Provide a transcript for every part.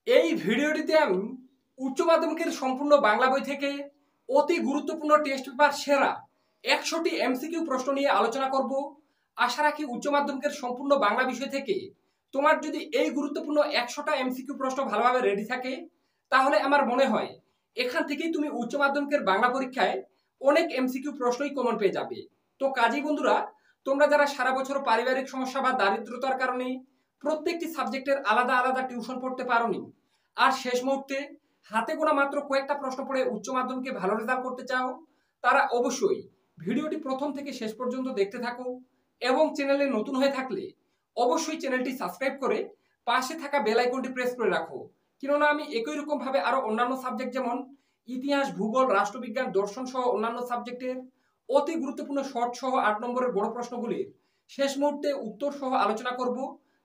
এই ভিডিওটিতে আমি উচ্চ মাধ্যমিকের সম্পূর্ণ বাংলা বই থেকে অতি গুরুত্বপূর্ণ টেস্ট পেপার সেরা 100টি এমসিকিউ প্রশ্ন নিয়ে আলোচনা করব। আশা রাখি উচ্চ মাধ্যমিকের সম্পূর্ণ বাংলা বিষয় থেকে তোমার যদি এই গুরুত্বপূর্ণ 100টা এমসিকিউ প্রশ্ন ভালোভাবে রেডি থাকে, তাহলে আমার মনে হয় এখান থেকেই তুমি উচ্চ মাধ্যমিকের বাংলা পরীক্ষায় অনেক এমসিকিউ প্রশ্নই কমন পেয়ে যাবে। তো কাজেই বন্ধুরা, তোমরা যারা সারা বছর পারিবারিক সমস্যা বা দারিদ্রতার কারণে প্রত্যেকটি সাবজেক্টের আলাদা আলাদা টিউশন পড়তে পারোনি, আর শেষ মুহূর্তে হাতে গোনা মাত্র কয়েকটা প্রশ্ন পড়ে উচ্চ মাধ্যমিকে ভালো রেজাল্ট করতে চাও, তারা অবশ্যই ভিডিওটি প্রথম থেকে শেষ পর্যন্ত দেখতে থাকো। এবং চ্যানেলে নতুন হয়ে থাকলে অবশ্যই চ্যানেলটি সাবস্ক্রাইব করে পাশে থাকা বেল আইকনটি প্রেস করে রাখো, কেননা আমি একই রকম ভাবে আরো অন্যান্য সাবজেক্ট যেমন ইতিহাস, ভূগোল, রাষ্ট্রবিজ্ঞান, দর্শন সহ অন্যান্য সাবজেক্টের অতি গুরুত্বপূর্ণ শর্ট সহ 8 নম্বরের বড় প্রশ্নগুলির শেষ মুহূর্তে উত্তর সহ আলোচনা করব,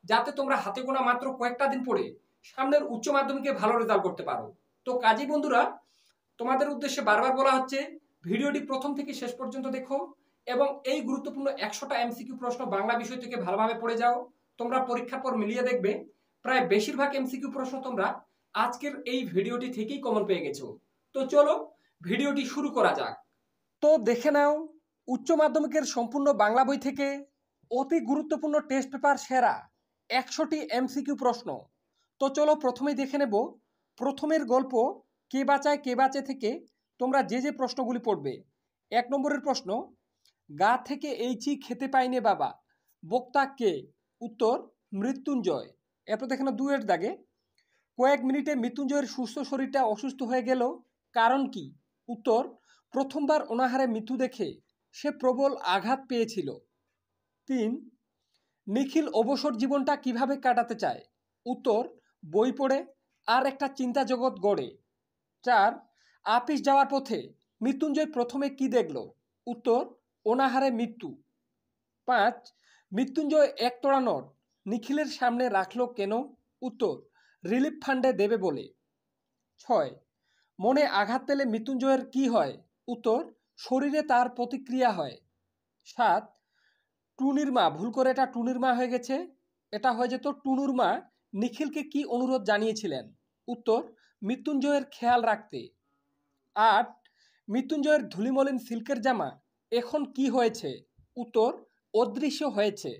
যাতে তোমরা হাতে গোনা মাত্র কয়েকটা দিন পরে সামনের উচ্চ মাধ্যমিকে ভালো রেজাল্ট করতে পারো। তো কাজী বন্ধুরা, তোমাদের উদ্দেশ্যে বারবার বলা হচ্ছে ভিডিওটি প্রথম থেকে শেষ পর্যন্ত দেখো এবং এই গুরুত্বপূর্ণ 100টা এমসিকিউ প্রশ্ন বাংলা বিষয় থেকে ভালোভাবে পড়ে যাও। তোমরা পরীক্ষার পর মিলিয়ে দেখবে প্রায় বেশিরভাগ এমসিকিউ প্রশ্ন তোমরা আজকের এই ভিডিওটি থেকেই কমন পেয়ে গেছো। তো চলো ভিডিওটি শুরু করা যাক। তো দেখে নাও উচ্চ মাধ্যমিকের সম্পূর্ণ বাংলা বই থেকে অতি গুরুত্বপূর্ণ টেস্ট পেপার সেরা 100টি এমসিকিউ প্রশ্ন। তো চলো প্রথমেই দেখে নেব প্রথমের গল্প কে বাঁচায় কে বাঁচে থেকে তোমরা যে যে প্রশ্নগুলি পড়বে। 1 নম্বরের প্রশ্ন, গা থেকে এইচি খেতে পাইনে বাবা, বক্তা কে? উত্তর মৃত্যুঞ্জয়। এরপর দেখে নাও 2-এর দাগে, কয়েক মিনিটে মৃত্যুঞ্জয়ের সুস্থ শরীরটা অসুস্থ হয়ে গেল, কারণ কি? উত্তর প্রথমবার অনাহারে মৃত্যু দেখে সে প্রবল আঘাত পেয়েছিল। 3, নিখিল অবসর জীবনটা কিভাবে কাটাতে চায়? উত্তর বই পড়ে আর একটা চিন্তা জগৎ গড়ে। 4, আপিস যাওয়ার পথে মৃত্যুঞ্জয় প্রথমে কি দেখল? উত্তর অনাহারে মৃত্যু। 5, মৃত্যুঞ্জয় একতড়া নোট নিখিলের সামনে রাখলো কেন? উত্তর রিলিফ ফান্ডে দেবে বলে। 6, মনে আঘাত পেলে মৃত্যুঞ্জয়ের কি হয়? উত্তর শরীরে তার প্রতিক্রিয়া হয়। 7, টুনির মা, ভুল করে এটা টুনির মা হয়ে গেছে, এটা হয়ে যেত টুনুর মা নিখিলকে কি অনুরোধ জানিয়েছিলেন? উত্তর মৃত্যুঞ্জয়ের খেয়াল রাখতে। 8, মৃত্যুঞ্জয়ের ধুলিমলিন সিল্কের জামা এখন কি হয়েছে? উত্তর অদৃশ্য হয়েছে।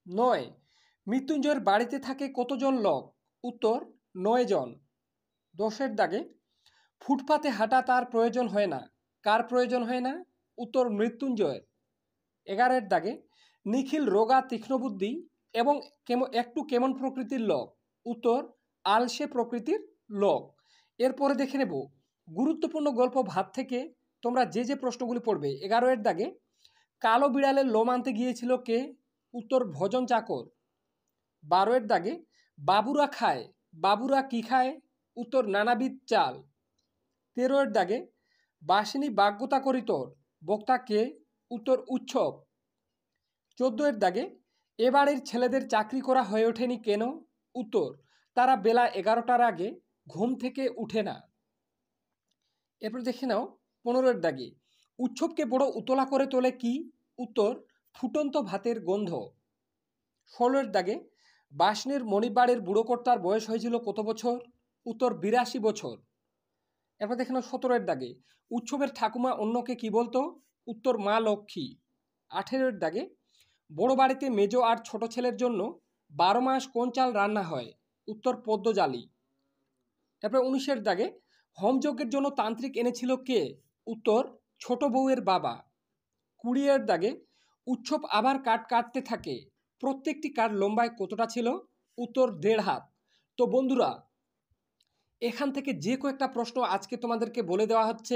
9, মৃত্যুঞ্জয়ের বাড়িতে থাকে কতজন লোক? উত্তর 9 জন। 10-এর দাগে, ফুটপাতে হাঁটা তার প্রয়োজন হয় না, কার প্রয়োজন হয় না? উত্তর মৃত্যুঞ্জয়ের। 11-এর দাগে, নিখিল রোগা তীক্ষ্ণবুদ্ধি এবং একটু কেমন প্রকৃতির লোক? উত্তর আলসে প্রকৃতির লোক। এরপরে দেখে নেব গুরুত্বপূর্ণ গল্প ভাত থেকে তোমরা যে যে প্রশ্নগুলি পড়বে। 11-এর দাগে, কালো বিড়ালের লোম আনতে গিয়েছিল কে? উত্তর ভজন চাকর। 12-এর দাগে, বাবুরা খায়, বাবুরা কি খায়? উত্তর নানাবিধ চাল। 13-এর দাগে, বাসিনী বাগ্যতা করিত, বক্তা কে? উত্তর উৎসব। 14-এর দাগে, এবাড়ির ছেলেদের চাকরি করা হয়ে ওঠেনি কেন? উত্তর তারা বেলা 11টার আগে ঘুম থেকে উঠে না। এরপর দেখে নাও 15-এর দাগে, উৎসবকে বড় উতলা করে তোলে কি? উত্তর ফুটন্ত ভাতের গন্ধ। 16-এর দাগে, বাসনের মণিবাড়ির বুড়োকর্তার বয়স হয়েছিল কত বছর? উত্তর 82 বছর। এরপর দেখে নাও 17-এর দাগে, উৎসবের ঠাকুমা অন্যকে কি বলতো? উত্তর মা লক্ষ্মী। 18-এর দাগে, বড় বাড়িতে মেজ আর ছোট ছেলের জন্য 12 মাস কোন চাল রান্না হয়? উত্তর পদ্মজালি। তারপরে 19-এর দাগে, হোমযজ্ঞের জন্য তান্ত্রিক এনেছিল কে? উত্তর ছোট বউয়ের বাবা। 20-এর দাগে, উৎসব আবার কাঠ কাটতে থাকে, প্রত্যেকটি কাঠ লম্বায় কতটা ছিল? উত্তর 1.5 হাত। তো বন্ধুরা, এখান থেকে যে কয়েকটা প্রশ্ন আজকে তোমাদেরকে বলে দেওয়া হচ্ছে,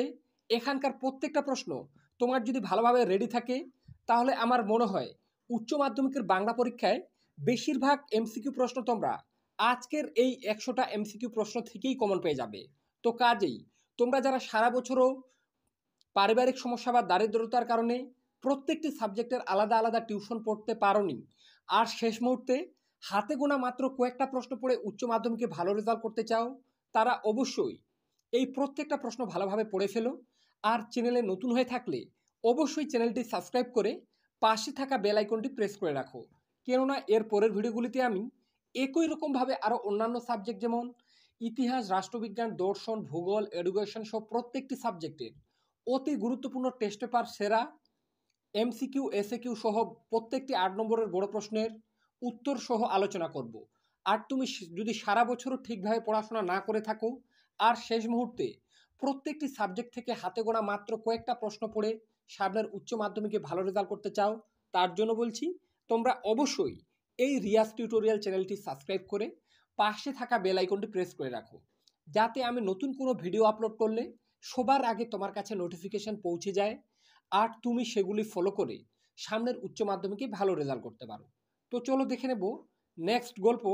এখানকার প্রত্যেকটা প্রশ্ন তোমার যদি ভালোভাবে রেডি থাকে, তাহলে আমার মনে হয় উচ্চ মাধ্যমিকের বাংলা পরীক্ষায় বেশিরভাগ এমসিকিউ প্রশ্ন তোমরা আজকের এই 100টা এমসিকিউ প্রশ্ন থেকেই কমন পেয়ে যাবে। তো কাজেই তোমরা যারা সারা বছরও পারিবারিক সমস্যা বা দারিদ্রতার কারণে প্রত্যেকটি সাবজেক্টের আলাদা আলাদা টিউশন পড়তে পারোনি, আর শেষ মুহূর্তে হাতে গোনা মাত্র কয়েকটা প্রশ্ন পড়ে উচ্চ মাধ্যমিকে ভালো রেজাল্ট করতে চাও, তারা অবশ্যই এই প্রত্যেকটা প্রশ্ন ভালোভাবে পড়ে ফেলো। আর চ্যানেলে নতুন হয়ে থাকলে অবশ্যই চ্যানেলটি সাবস্ক্রাইব করে পাশে থাকা বেল আইকনটি প্রেস করে রাখো, কেননা এর পরের ভিডিওগুলিতে আমি একই রকমভাবে আরও অন্যান্য সাবজেক্ট যেমন ইতিহাস, রাষ্ট্রবিজ্ঞান, দর্শন, ভূগোল, এডুকেশন সব প্রত্যেকটি সাবজেক্টের অতি গুরুত্বপূর্ণ টেস্ট পেপার সেরা, এমসিকিউ এসএকিউ সহ প্রত্যেকটি ৮ নম্বরের বড় প্রশ্নের উত্তর সহ আলোচনা করব। আর তুমি যদি সারা বছরও ঠিকভাবে পড়াশোনা না করে থাকো আর শেষ মুহূর্তে প্রত্যেকটি সাবজেক্ট থেকে হাতে গোনা মাত্র কয়েকটা প্রশ্ন পড়ে সামনের উচ্চ মাধ্যমিকে ভালো রেজাল্ট করতে চাও, তার জন্য বলছি তোমরা অবশ্যই এই রিয়াজ টিউটোরিয়াল চ্যানেলটি সাবস্ক্রাইব করে পাশে থাকা বেল আইকনটি প্রেস করে রাখো, যাতে আমি নতুন কোনো ভিডিও আপলোড করলে সবার আগে তোমার কাছে নোটিফিকেশন পৌঁছে যায় আর তুমি সেগুলি ফলো করে সামনের উচ্চ মাধ্যমিকে ভালো রেজাল্ট করতে পারো। তো চলো দেখে নেব নেক্সট গল্প।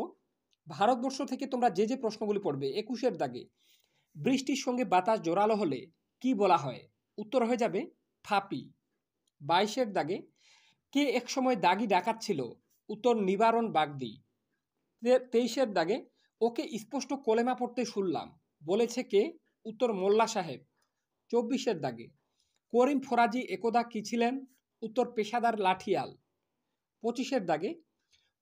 ভারতবর্ষ থেকে তোমরা যে যে প্রশ্নগুলি পড়বে, ২১-এর দাগে বৃষ্টির সঙ্গে বাতাস জোরালো হলে কি বলা হয়? উত্তর হয়ে যাবে ফাপি। ২২-এর দাগে কে একসময় দাগি ডাকাত ছিল? উত্তর নিবারণ বাগদি। ২৩-এর দাগে ওকে স্পষ্ট কলেমা পড়তে শুনলাম, বলেছে কে? উত্তর মোল্লা সাহেব। ২৪-এর দাগে করিম ফরাজি একদা কি ছিলেন? উত্তর পেশাদার লাঠিয়াল। ২৫-এর দাগে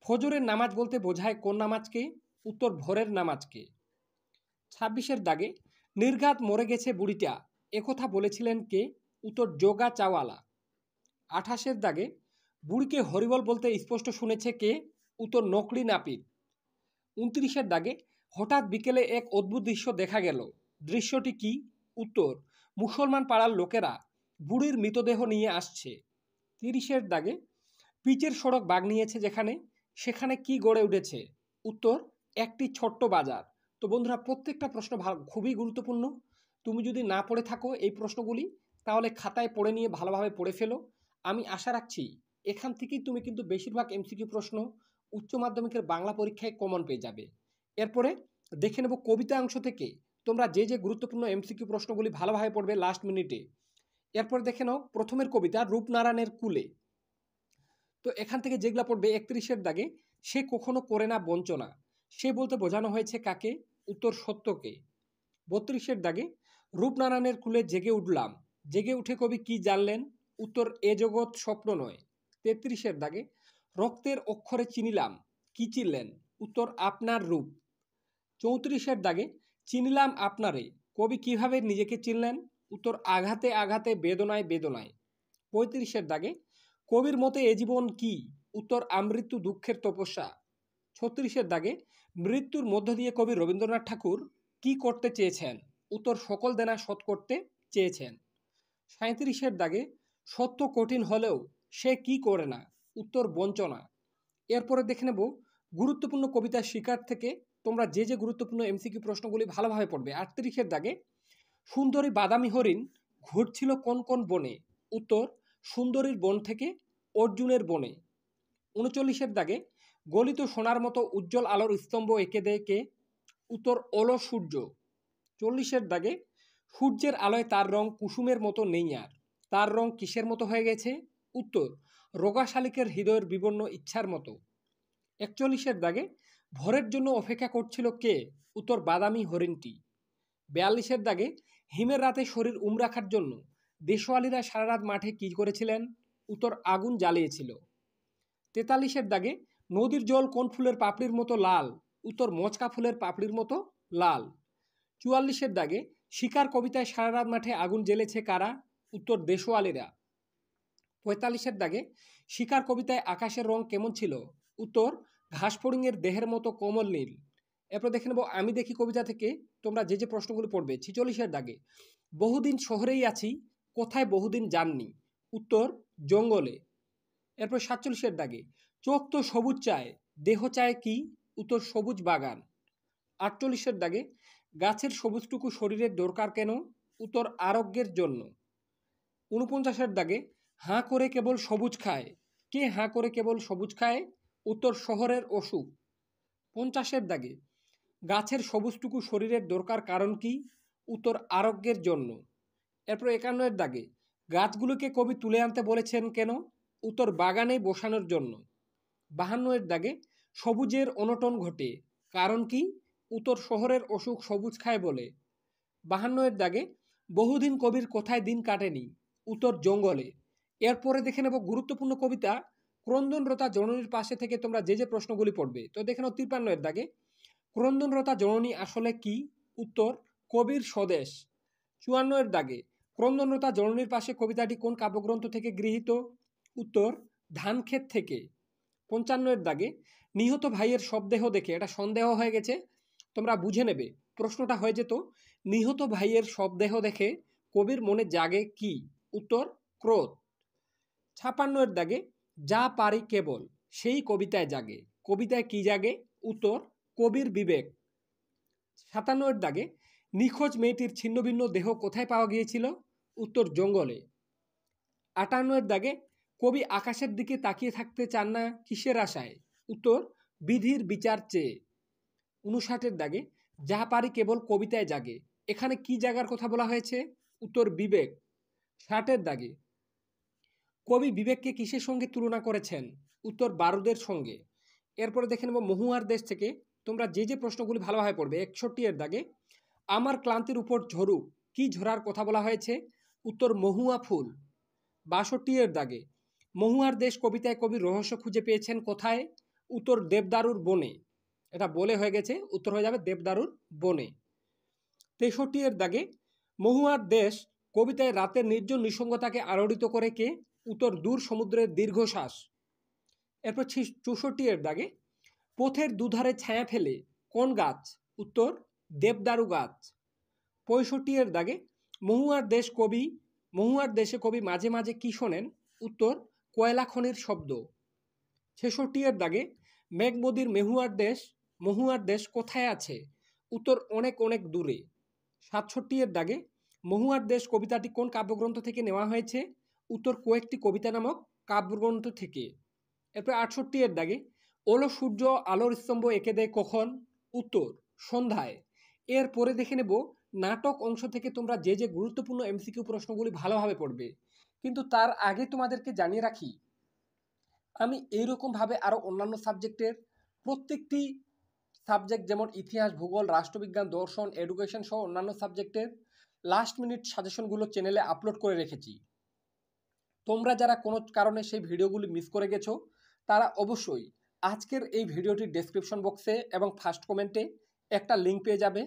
ফজরের নামাজ বলতে বোঝায় কোন নামাজকে? উত্তর ভোরের নামাজকে। ২৬-এর দাগে নির্ঘাত মরে গেছে বুড়িটা একথা বলেছিলেন কে? উত্তর যোগা চাওয়ালা। ২৮-এর দাগে বুড়িকে হরিবল বলতে স্পষ্ট শুনেছে কে? উত্তর নকলি নাপিত। ২৯-এর দাগে হঠাৎ বিকেলে এক অদ্ভুত দৃশ্য দেখা গেল, দৃশ্যটি কি? উত্তর মুসলমান পাড়ার লোকেরা বুড়ির মৃতদেহ নিয়ে আসছে। ৩০-এর দাগে পিচের সড়ক বাগ নিয়েছে যেখানে, সেখানে কি গড়ে উঠেছে? উত্তর একটি ছোট্ট বাজার। তো বন্ধুরা, প্রত্যেকটা প্রশ্ন খুবই গুরুত্বপূর্ণ। তুমি যদি না পড়ে থাকো এই প্রশ্নগুলি, তাহলে খাতায় পড়ে নিয়ে ভালোভাবে পড়ে ফেলো। আমি আশা রাখছি এখান থেকেই তুমি কিন্তু বেশিরভাগ এমসিকিউ প্রশ্ন উচ্চ মাধ্যমিকের বাংলা পরীক্ষায় কমন পেয়ে যাবে। এরপরে দেখে নেব কবিতা অংশ থেকে তোমরা যে যে গুরুত্বপূর্ণ এমসিকিউ প্রশ্নগুলি ভালোভাবে পড়বে লাস্ট মিনিটে। এরপর দেখে নাও প্রথমের কবিতা রূপনারায়ণের কুলে। তো এখান থেকে যেগুলা পড়বে, ৩১-এর দাগে সে কখনো করে না বঞ্চনা, সে বলতে বোঝানো হয়েছে কাকে? উত্তর সত্যকে। ৩২-এর দাগে রূপনারায়ণের কুলে জেগে উঠলাম, জেগে উঠে কবি কি জানলেন? উত্তর এ জগৎ স্বপ্ন নয়। ৩৩-এর দাগে রক্তের অক্ষরে চিনিলাম, কি চিনলেন? উত্তর আপনার রূপ। ৩৪-এর দাগে চিনিলাম আপনারে, কবি কিভাবে নিজেকে চিনলেন? উত্তর আঘাতে আঘাতে বেদনায় বেদনায়। ৩৫-এর দাগে কবির মতে এ জীবন কি? উত্তর আমৃত্যু দুঃখের তপস্যা। ৩৬-এর দাগে মৃত্যুর মধ্য দিয়ে কবি রবীন্দ্রনাথ ঠাকুর কি করতে চেয়েছেন? উত্তর সকল দেনা শোধ করতে চেয়েছেন। ৩৭-এর দাগে সত্য কঠিন হলেও সে কি করে না? উত্তর বঞ্চনা। এরপরে দেখে নেব গুরুত্বপূর্ণ কবিতা শিকার থেকে তোমরা যে যে গুরুত্বপূর্ণ এমসিকিউ প্রশ্নগুলি ভালোভাবে পড়বে। ৩৮-এর দাগে সুন্দরী বাদামি হরিণ ঘুরছিল কোন কোন বনে? উত্তর সুন্দরীর বন থেকে অর্জুনের বনে। ৩৯-এর দাগে গলিত সোনার মতো উজ্জ্বল আলোর স্তম্ভ এঁকে দেয় কে? উত্তর অলস সূর্য। ৪০-এর দাগে সূর্যের আলোয় তার রং কুসুমের মতো নেই আর, তার রং কিসের মতো হয়ে গেছে? উত্তর রোগা শালিকের হৃদয়ের বিবর্ণ ইচ্ছার মতো। ৪১-এর দাগে ভোরের জন্য অপেক্ষা করছিল কে? উত্তর বাদামি হরিণটি। ৪২-এর দাগে হিমের রাতে শরীর রাখার জন্য দেশওয়ালিরা সারা রাত মাঠে কী করেছিলেন? উত্তর আগুন জ্বালিয়েছিল। ৪৩-এর দাগে নদীর জল কোন ফুলের পাপড়ির মতো লাল? উত্তর মচকা ফুলের পাপড়ির মতো লাল। ৪৪-এর দাগে শিকার কবিতায় সারা রাত মাঠে আগুন জ্বেলেছে কারা? উত্তর দেশওয়ালিরা। ৪৫-এর দাগে শিকার কবিতায় আকাশের রং কেমন ছিল? উত্তর ঘাসফড়িংয়ের দেহের মতো কোমল নীল। এরপর দেখে নেব আমি দেখি কবিতা থেকে তোমরা যে যে প্রশ্নগুলো পড়বে। ৪৬-এর দাগে বহুদিন শহরেই আছি, কোথায় বহুদিন যাননি? উত্তর জঙ্গলে। এরপর ৪৭-এর দাগে চোখ তো সবুজ চায়, দেহ চায় কি? উত্তর সবুজ বাগান। ৪৮-এর দাগে গাছের সবুজটুকু শরীরের দরকার কেন? উত্তর আরোগ্যের জন্য। ৪৯-এর দাগে হাঁ করে কেবল সবুজ খায়, কে হাঁ করে কেবল সবুজ খায়? উত্তর শহরের অসুখ। ৫০-এর দাগে গাছের সবুজটুকু শরীরের দরকার কারণ কি? উত্তর আরোগ্যের জন্য। এরপর ৫১-এর দাগে গাছগুলোকে কবি তুলে আনতে বলেছেন কেন? উত্তর বাগানে বসানোর জন্য। ৫২-এর দাগে সবুজের অনটন ঘটে, কারণ কি? উত্তর শহরের অসুখ সবুজ খায় বলে। ৫২-এর দাগে বহুদিন কবির কোথায় দিন কাটেনি? উত্তর জঙ্গলে। এরপরে দেখে নেব গুরুত্বপূর্ণ কবিতা ক্রন্দনরতা জননীর পাশে থেকে তোমরা যে যে প্রশ্নগুলি পড়বে। তো দেখে নাও ৫৩-এর দাগে ক্রন্দনরতা জননী আসলে কি? উত্তর কবির স্বদেশ। ৫৪ দাগে ক্রন্দনরতা জননীর পাশে কবিতাটি কোন কাব্যগ্রন্থ থেকে গৃহীত? উত্তর ধানক্ষেত থেকে। ৫৫ দাগে নিহত ভাইয়ের শবদেহ দেখে, এটা সন্দেহ হয়ে গেছে, তোমরা বুঝে নেবে, প্রশ্নটা হয়ে যেত নিহত ভাইয়ের শবদেহ দেখে কবির মনে জাগে কি? উত্তর ক্রোধ। ৫৬ দাগে যা পারি কেবল সেই কবিতায় জাগে, কবিতায় কি জাগে? উত্তর কবির বিবেক। ৫৭ দাগে নিখোঁজ মেয়েটির ছিন্নভিন্ন দেহ কোথায় পাওয়া গিয়েছিল? উত্তর জঙ্গলে। ৫৮ দাগে কবি আকাশের দিকে তাকিয়ে থাকতে চান না কিসের আশায়? উত্তর বিধির বিচার চেয়ে। ৫৯ দাগে যা পারি কেবল কবিতায় জাগে, এখানে কি জাগার কথা বলা হয়েছে? উত্তর বিবেক। ৬০ দাগে কবি বিবেককে কিসের সঙ্গে তুলনা করেছেন? উত্তর বারুদের সঙ্গে। এরপরে দেখে নেব মহুয়ার দেশ থেকে তোমরা যে যে প্রশ্নগুলি ভালোভাবে পড়বে। ৬১ দাগে আমার ক্লান্তির উপর ঝরুক, কি ঝরার কথা বলা হয়েছে? উত্তর মহুয়া ফুল। ৬২ দাগে মহুয়ার দেশ কবিতায় কবি রহস্য খুঁজে পেয়েছেন কোথায়? উত্তর দেবদারুর বনে। এটা বলে হয়ে গেছে, উত্তর হয়ে যাবে দেবদারুর বনে। ৬৩ দাগে মহুয়ার দেশ কবিতায় রাতের নির্জন নিঃসঙ্গতাকে আলোড়িত করে কে? উত্তর দূর সমুদ্রের দীর্ঘশ্বাস। এরপর ৬৪ দাগে পথের দুধারে ছায়া ফেলে কোন গাছ? উত্তর দেবদারু গাছ। ৬৫ দাগে মহুয়ার দেশে কবি মাঝে মাঝে কি শোনেন? উত্তর কয়লা খনির শব্দ। ৬৬ দাগে মেঘমদির মহুয়ার দেশ কোথায় আছে? উত্তর অনেক অনেক দূরে। ৬৭ দাগে মহুয়ার দেশ কবিতাটি কোন কাব্যগ্রন্থ থেকে নেওয়া হয়েছে? উত্তর কয়েকটি কবিতা নামক কাব্যগ্রন্থ থেকে। এরপর ৬৮ দাগে ওলো সূর্য আলোর স্তম্ভ এঁকে দেয় কখন? উত্তর সন্ধ্যায়। এরপরে দেখে নেব নাটক অংশ থেকে তোমরা যে যে গুরুত্বপূর্ণ এমসিকিউ প্রশ্নগুলি ভালোভাবে পড়বে। কিন্তু তার আগে তোমাদেরকে জানিয়ে রাখি, আমি এইরকমভাবে আরও অন্যান্য সাবজেক্টের প্রত্যেকটি সাবজেক্ট যেমন ইতিহাস, ভূগোল, রাষ্ট্রবিজ্ঞান, দর্শন, এডুকেশন সহ অন্যান্য সাবজেক্টের লাস্ট মিনিট সাজেশনগুলো চ্যানেলে আপলোড করে রেখেছি। তোমরা যারা কোনো কারণে সেই ভিডিওগুলি মিস করে গেছো তারা অবশ্যই আজকের এই ভিডিওটির ডেসক্রিপশন বক্সে এবং ফার্স্ট কমেন্টে একটা লিঙ্ক পেয়ে যাবে।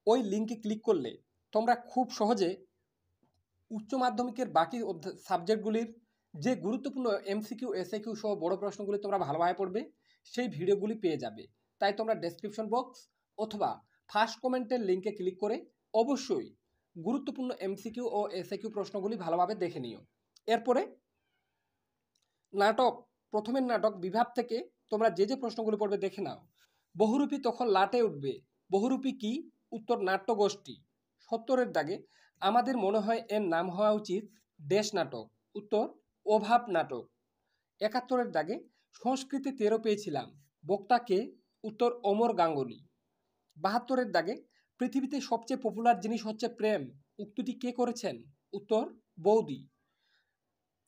ওই লিঙ্কে ক্লিক করলে তোমরা খুব সহজে উচ্চ মাধ্যমিকের বাকি সাবজেক্টগুলির যে গুরুত্বপূর্ণ এমসিকিউ, এসএকিউ সহ বড় প্রশ্নগুলি তোমরা ভালোভাবে পড়বে সেই ভিডিওগুলি পেয়ে যাবে। তাই তোমরা ডেসক্রিপশন বক্স অথবা ফার্স্ট কমেন্টের লিঙ্কে ক্লিক করে অবশ্যই গুরুত্বপূর্ণ এমসিকিউ ও এসএকিউ প্রশ্নগুলি ভালোভাবে দেখে নিও। এরপরে নাটক, প্রথমের নাটক বিভাগ থেকে তোমরা যে যে প্রশ্নগুলি পড়বে দেখে নাও। বহুরূপী তখন লাটে উঠবে, বহুরূপী কি? উত্তর নাট্যগোষ্ঠী। ৭০ দাগে আমাদের মনে হয় এর নাম হওয়া উচিত দেশ নাটক, উত্তর অভাব নাটক। ৭১ দাগে সংস্কৃতে ১৩ পেয়েছিলাম, বক্তা কে? উত্তর অমর গাঙ্গুলি। ৭২ দাগে পৃথিবীতে সবচেয়ে পপুলার জিনিস হচ্ছে প্রেম, উক্তিটি কে করেছেন? উত্তর বৌদি।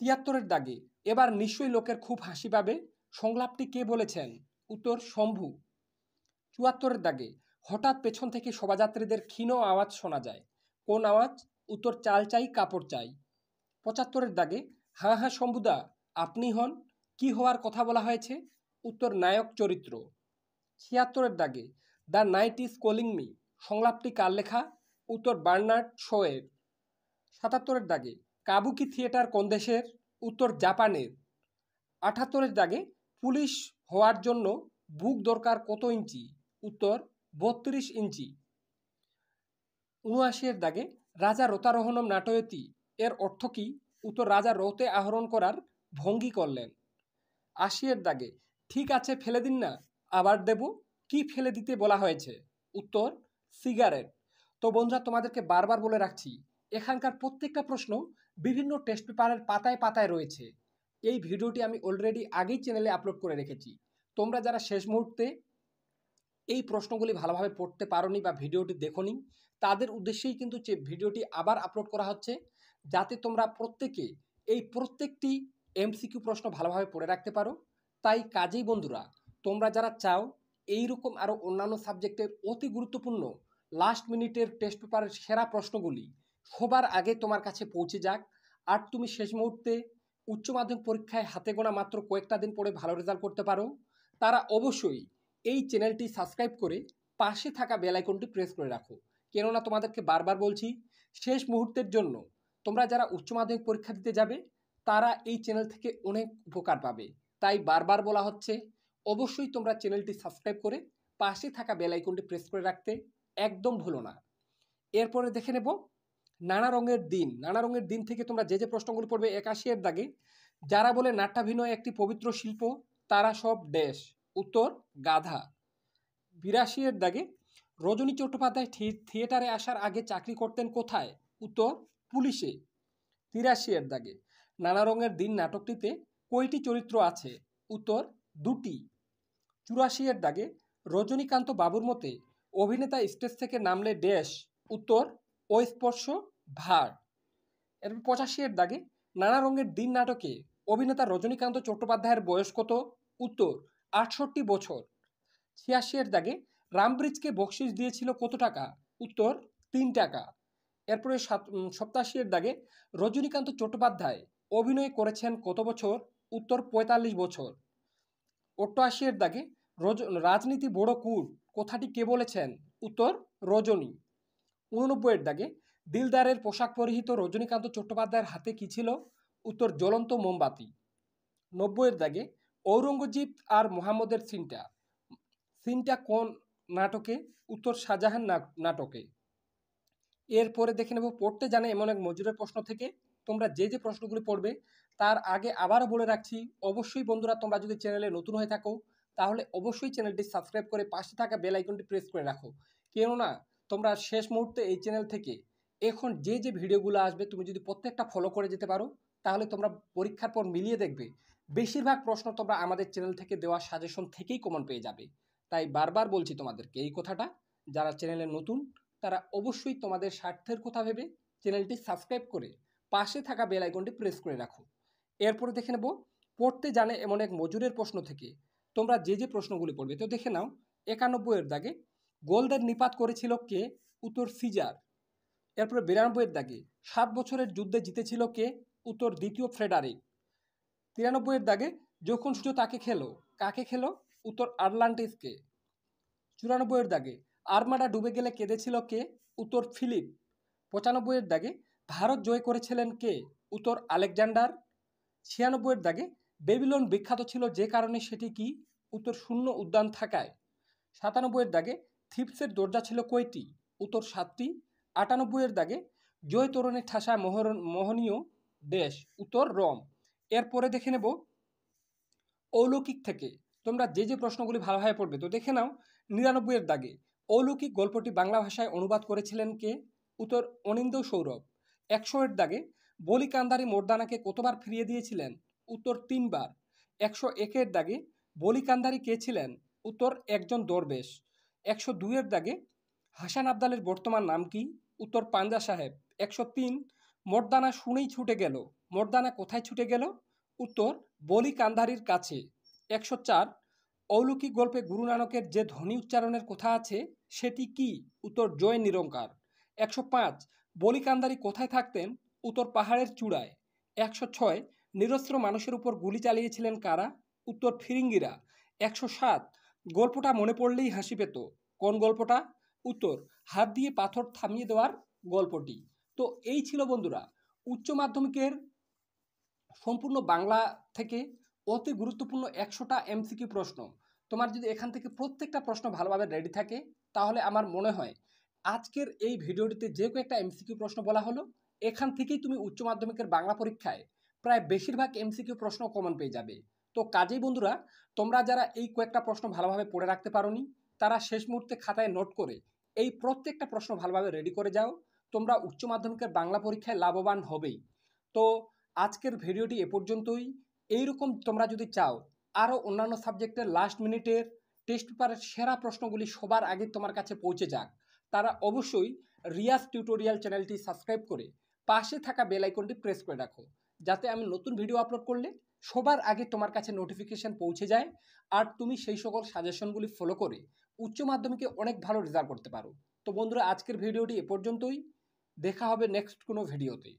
৭৩ দাগে এবার নিশ্চয়ই লোকের খুব হাসি পাবে, সংলাপটি কে বলেছেন? উত্তর শম্ভু। ৭৪ দাগে হঠাৎ পেছন থেকে শোভাযাত্রীদের ক্ষীণ আওয়াজ শোনা যায়, কোন আওয়াজ? উত্তর চাল চাই কাপড় চাই। ৭৫ দাগে হ্যাঁ হ্যাঁ শম্ভুদা আপনি হন, কি হওয়ার কথা বলা হয়েছে? উত্তর নায়ক চরিত্র। ৭৬ দাগে the night is calling me, সংলাপটি কার লেখা? উত্তর বার্নার্ড শোয়ের। ৭৭ দাগে কাবুকি থিয়েটার কোন দেশের? উত্তর জাপানের। ৭৮ দাগে পুলিশ হওয়ার জন্য বুক দরকার কত ইঞ্চি? উত্তর ৩২ ইঞ্চি। ৭৯ দাগে রাজা রতারোহণম নাটয়তি এর অর্থ কি? উত্তর রাজা রথে আহরণ করার ভঙ্গি করলেন। ৮০ দাগে ঠিক আছে ফেলে দিন না, আবার দেব, কি ফেলে দিতে বলা হয়েছে? উত্তর সিগারেট। তো বন্ধুরা তোমাদেরকে বারবার বলে রাখছি, এখানকার প্রত্যেকটা প্রশ্ন বিভিন্ন টেস্ট পেপারের পাতায় পাতায় রয়েছে। এই ভিডিওটি আমি অলরেডি আগেই চ্যানেলে আপলোড করে রেখেছি। তোমরা যারা শেষ মুহূর্তে এই প্রশ্নগুলি ভালোভাবে পড়তে পারোনি বা ভিডিওটি দেখোনি তাদের উদ্দেশ্যেই কিন্তু ভিডিওটি আবার আপলোড করা হচ্ছে, যাতে তোমরা প্রত্যেকে এই প্রত্যেকটি এমসিকিউ প্রশ্ন ভালোভাবে পড়ে রাখতে পারো। তাই কাজেই বন্ধুরা, তোমরা যারা চাও এইরকম আরও অন্যান্য সাবজেক্টের অতি গুরুত্বপূর্ণ লাস্ট মিনিটের টেস্ট পেপারের সেরা প্রশ্নগুলি সবার আগে তোমার কাছে পৌঁছে যাক, আর তুমি শেষ মুহূর্তে উচ্চ মাধ্যমিক পরীক্ষায় হাতে গোনা মাত্র কয়েকটা দিন পরে ভালো রেজাল্ট করতে পারো, তারা অবশ্যই এই চ্যানেলটি সাবস্ক্রাইব করে পাশে থাকা বেল আইকনটি প্রেস করে রাখো। কেননা তোমাদেরকে বারবার বলছি, শেষ মুহূর্তের জন্য তোমরা যারা উচ্চ মাধ্যমিক পরীক্ষা দিতে যাবে তারা এই চ্যানেল থেকে অনেক উপকার পাবে। তাই বারবার বলা হচ্ছে, অবশ্যই তোমরা চ্যানেলটি সাবস্ক্রাইব করে পাশে থাকা বেল আইকনটি প্রেস করে রাখতে একদম ভুলো না। এরপরে দেখে নেব নানা রঙের দিন। নানা রঙের দিন থেকে তোমরা যে প্রশ্নগুলো পড়বে ৮১ এর দাগে, যারা বলে নাট্যাভিনয় একটি পবিত্র শিল্প তারা সব ড্যাশ, উত্তর গাধা। ৮২ এর দাগে, রজনী চট্টোপাধ্যায় থিয়েটারে আসার আগে চাকরি করতেন কোথায়, উত্তর পুলিশে। ৮৩ এর দাগে, নানা রঙের দিন নাটকটিতে কয়টি চরিত্র আছে, উত্তর ২টি। ৮৪ এর দাগে, রজনীকান্ত বাবুর মতে অভিনেতা স্টেজ থেকে নামলে ড্যাশ, উত্তর অস্পর্শ ভার। এরপর ৮৫ এর দাগে, নানা রঙের দিন নাটকে অভিনেতা রজনীকান্ত চট্টোপাধ্যায়ের বয়স কত, উত্তর ৬৮ বছর। ৮৬ এর দাগে, রামব্রিজকে বকশিস দিয়েছিল কত টাকা, উত্তর ৩ টাকা। এরপরে ৮৭ এর দাগে, রজনীকান্ত চট্টোপাধ্যায় অভিনয় করেছেন কত বছর, উত্তর ৪৫ বছর। ৮৮ এর দাগে, রাজনীতি বড় কূট কথাটি কে বলেছেন, উত্তর রজনী। ৮৯ এর দাগে, দিলদারের পোশাক পরিহিত রজনীকান্ত চট্টোপাধ্যায়ের হাতে কি ছিল, উত্তর জ্বলন্ত মোমবাতি। ৯০ এর দাগে, ঔরঙ্গজেব আর মোহাম্মদের সিনটা কোন নাটকে, উত্তর শাহজাহান নাটকে। এরপরে দেখে নেব পড়তে জানে এমন এক মজুরের প্রশ্ন থেকে তোমরা যে প্রশ্নগুলি পড়বে তার আগে আবারও বলে রাখছি, অবশ্যই বন্ধুরা তোমরা যদি চ্যানেলে নতুন হয়ে থাকো তাহলে অবশ্যই চ্যানেলটি সাবস্ক্রাইব করে পাশে থাকা বেল আইকনটি প্রেস করে রাখো। কেননা তোমরা শেষ মুহূর্তে এই চ্যানেল থেকে এখন যে ভিডিওগুলো আসবে তুমি যদি প্রত্যেকটা ফলো করে যেতে পারো তাহলে তোমরা পরীক্ষার পর মিলিয়ে দেখবে বেশিরভাগ প্রশ্ন তোমরা আমাদের চ্যানেল থেকে দেওয়া সাজেশন থেকেই কমন পেয়ে যাবে। তাই বারবার বলছি তোমাদেরকে এই কথাটা, যারা চ্যানেলে নতুন তারা অবশ্যই তোমাদের স্বার্থের কথা ভেবে চ্যানেলটি সাবস্ক্রাইব করে পাশে থাকা বেল আইকনটি প্রেস করে রাখো। এরপরে দেখে নেব পড়তে জানে এমন এক মজুরের প্রশ্ন থেকে তোমরা যে প্রশ্নগুলি পড়বে। তো দেখে নাও ৯১ এর দাগে, গোলদের নিপাত করেছিল কে, উত্তর সিজার। এরপরে ৯২ এর দাগে, ৭ বছরের যুদ্ধে জিতেছিল কে, উত্তর দ্বিতীয় ফ্রেডারিক। ৯৩ এর দাগে, যখন সূর্য তাকে খেলো কাকে খেলো, উত্তর আটলান্টিসকে। ৯৪ এর দাগে, আর্মাডা ডুবে গেলে কেঁদেছিল কে, উত্তর ফিলিপ। ৯৫ এর দাগে, ভারত জয় করেছিলেন কে, উত্তর আলেকজান্ডার। ৯৬ এর দাগে, বেবিলন বিখ্যাত ছিল যে কারণে সেটি কি, উত্তর শূন্য উদ্যান থাকায়। ৯৭ এর দাগে, থিপসের দরজা ছিল কয়টি, উত্তর ৭টি। ৯৮ এর দাগে, জয় তোরণের ঠাসায় মোহনীয় দেশ, উত্তর রোম। এরপরে দেখে নেব অলৌকিক থেকে তোমরা যে প্রশ্নগুলি ভালোভাবে পড়বে। তো দেখে নাও ৯৯ এর দাগে, অলৌকিক গল্পটি বাংলা ভাষায় অনুবাদ করেছিলেন কে, উত্তর অনিন্দ্য সৌরভ। ১০০ এর দাগে, বলি কান্দারি মোর্দানাকে কতবার ফিরিয়ে দিয়েছিলেন, উত্তর ৩ বার। ১০১ এর দাগে, বলি কান্দারি কে ছিলেন, উত্তর একজন দরবেশ। ১০২ এর দাগে, হাসান আবদালের বর্তমান নাম কি, উত্তর পাঞ্জা সাহেব। ১০৩, মোর্দানা শুনেই ছুটে গেল, মোর্দানা কোথায় ছুটে গেল, উত্তর বলি কান্দারির কাছে। ১০৪, অলৌকিক গল্পে গুরু নানকের যে ধ্বনি উচ্চারণের কথা আছে সেটি কি, উত্তর জয় নিরঙ্কার। ১০৫, বলি কান্দারি কোথায় থাকতেন, উত্তর পাহাড়ের চূড়ায়। ১০৬, নিরস্ত্র মানুষের উপর গুলি চালিয়েছিলেন কারা, উত্তর ফিরিঙ্গিরা। ১০৭, গল্পটা মনে পড়লেই হাসি পেত, কোন গল্পটা, উত্তর হাত দিয়ে পাথর থামিয়ে দেওয়ার গল্পটি। তো এই ছিল বন্ধুরা উচ্চ মাধ্যমিকের সম্পূর্ণ বাংলা থেকে অতি গুরুত্বপূর্ণ ১০০টা এমসিকিউ প্রশ্ন। তোমার যদি এখান থেকে প্রত্যেকটা প্রশ্ন ভালোভাবে রেডি থাকে তাহলে আমার মনে হয় আজকের এই ভিডিওটিতে যে কয়েকটা এমসিকিউ প্রশ্ন বলা হলো এখান থেকেই তুমি উচ্চ মাধ্যমিকের বাংলা পরীক্ষায় প্রায় বেশিরভাগ এমসিকিউ প্রশ্ন কমন পেয়ে যাবে। তো কাজেই বন্ধুরা তোমরা যারা এই কয়েকটা প্রশ্ন ভালোভাবে পড়ে রাখতে পারোনি তারা শেষ মুহূর্তে খাতায় নোট করে এই প্রত্যেকটা প্রশ্ন ভালোভাবে রেডি করে যাও, তোমরা উচ্চ মাধ্যমিকের বাংলা পরীক্ষায় লাভবান হবেই। তো আজকের ভিডিওটি এ পর্যন্তই। এইরকম তোমরা যদি চাও আরও অন্যান্য সাবজেক্টের লাস্ট মিনিটের টেস্ট পেপারের সেরা প্রশ্নগুলি সবার আগে তোমার কাছে পৌঁছে যাক, তারা অবশ্যই রিয়াজ টিউটোরিয়াল চ্যানেলটি সাবস্ক্রাইব করে পাশে থাকা বেল আইকনটি প্রেস করে রাখো, যাতে আমি নতুন ভিডিও আপলোড করলে সবার আগে তোমার কাছে নোটিফিকেশান পৌঁছে যায় আর তুমি সেই সকল সাজেশনগুলি ফলো করে উচ্চ মাধ্যমিকে অনেক ভালো রেজাল্ট করতে পারো। তো বন্ধুরা আজকের ভিডিওটি এ পর্যন্তই, দেখা হবে নেক্সট কোনো ভিডিওতে।